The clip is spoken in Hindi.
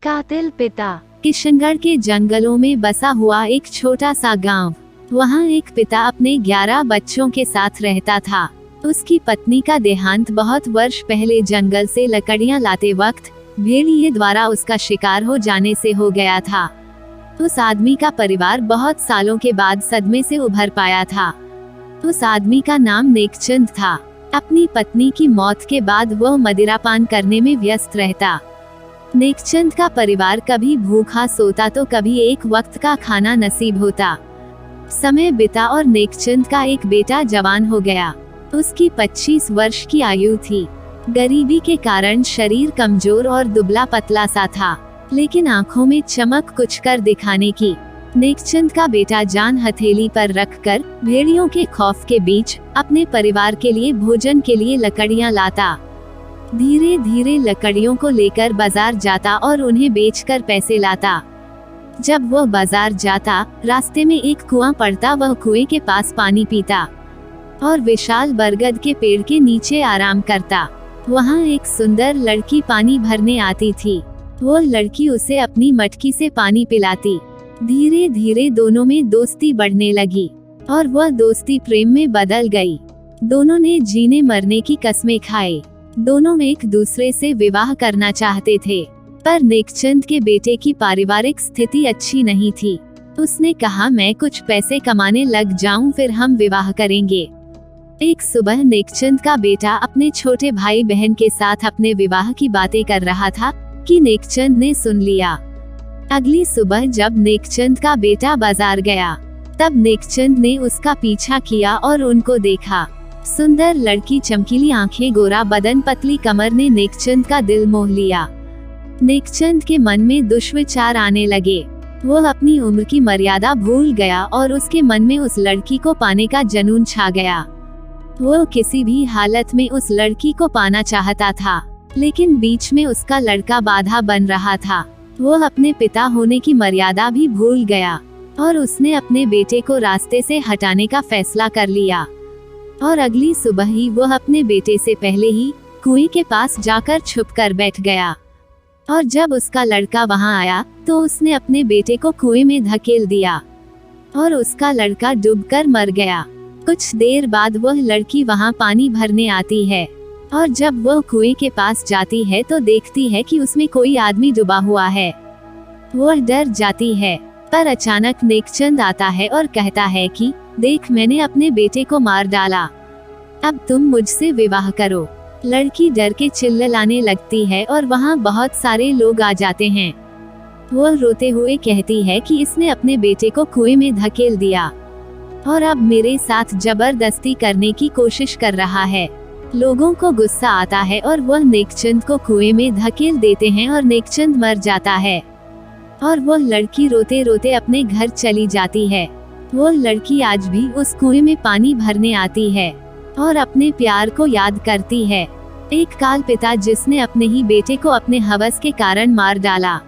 कातिल पिता। किशनगढ़ के जंगलों में बसा हुआ एक छोटा सा गांव। वहां एक पिता अपने 11 बच्चों के साथ रहता था। उसकी पत्नी का देहांत बहुत वर्ष पहले जंगल से लकड़ियां लाते वक्त भेड़िए द्वारा उसका शिकार हो जाने से हो गया था। उस आदमी का परिवार बहुत सालों के बाद सदमे से उभर पाया था। उस आदमी का नाम नेकचंद था। अपनी पत्नी की मौत के बाद वह मदिरापान करने में व्यस्त रहता। नेकचंद का परिवार कभी भूखा सोता तो कभी एक वक्त का खाना नसीब होता। समय बीता और नेकचंद का एक बेटा जवान हो गया। उसकी 25 वर्ष की आयु थी। गरीबी के कारण शरीर कमजोर और दुबला पतला सा था, लेकिन आंखों में चमक कुछ कर दिखाने की। नेकचंद का बेटा जान हथेली पर रखकर भेड़ियों के खौफ के बीच अपने परिवार के लिए भोजन के लिए लकड़ियां लाता। धीरे धीरे लकड़ियों को लेकर बाजार जाता और उन्हें बेचकर पैसे लाता। जब वह बाजार जाता, रास्ते में एक कुआं पड़ता। वह कुएं के पास पानी पीता और विशाल बरगद के पेड़ के नीचे आराम करता। वहां एक सुंदर लड़की पानी भरने आती थी। वो लड़की उसे अपनी मटकी से पानी पिलाती। धीरे धीरे दोनों में दोस्ती बढ़ने लगी और वह दोस्ती प्रेम में बदल गई। दोनों ने जीने मरने की कस्में खाई। दोनों एक दूसरे से विवाह करना चाहते थे, पर नेकचंद के बेटे की पारिवारिक स्थिति अच्छी नहीं थी। उसने कहा, मैं कुछ पैसे कमाने लग जाऊं, फिर हम विवाह करेंगे। एक सुबह नेकचंद का बेटा अपने छोटे भाई बहन के साथ अपने विवाह की बातें कर रहा था कि नेकचंद ने सुन लिया। अगली सुबह जब नेकचंद का बेटा बाजार गया, तब नेकचंद ने उसका पीछा किया और उनको देखा। सुंदर लड़की, चमकीली आंखें, गोरा बदन, पतली कमर ने नेकचंद का दिल मोह लिया। नेकचंद के मन में दुष्विचार आने लगे। वह अपनी उम्र की मर्यादा भूल गया और उसके मन में उस लड़की को पाने का जुनून छा गया। वह किसी भी हालत में उस लड़की को पाना चाहता था, लेकिन बीच में उसका लड़का बाधा बन रहा था। वह अपने पिता होने की मर्यादा भी भूल गया और उसने अपने बेटे को रास्ते से हटाने का फैसला कर लिया। और अगली सुबह ही वह अपने बेटे से पहले ही कुएं के पास जाकर छुपकर बैठ गया। और जब उसका लड़का वहां आया तो उसने अपने बेटे को कुएं में धकेल दिया और उसका लड़का डूबकर मर गया। कुछ देर बाद वह लड़की वहां पानी भरने आती है और जब वह कुएं के पास जाती है तो देखती है कि उसमें कोई आदमी डूबा हुआ है। वह डर जाती है, पर अचानक नेकचंद आता है और कहता है कि देख, मैंने अपने बेटे को मार डाला, अब तुम मुझसे विवाह करो। लड़की डर के चिल्लाने लगती है और वहाँ बहुत सारे लोग आ जाते हैं। वह रोते हुए कहती है कि इसने अपने बेटे को कुएं में धकेल दिया और अब मेरे साथ जबरदस्ती करने की कोशिश कर रहा है। लोगों को गुस्सा आता है और वह नेकचंद को कुएं में धकेल देते हैं और नेकचंद मर जाता है और वह लड़की रोते रोते अपने घर चली जाती है। वो लड़की आज भी उस कुएं में पानी भरने आती है और अपने प्यार को याद करती है। एक काल पिता जिसने अपने ही बेटे को अपने हवस के कारण मार डाला।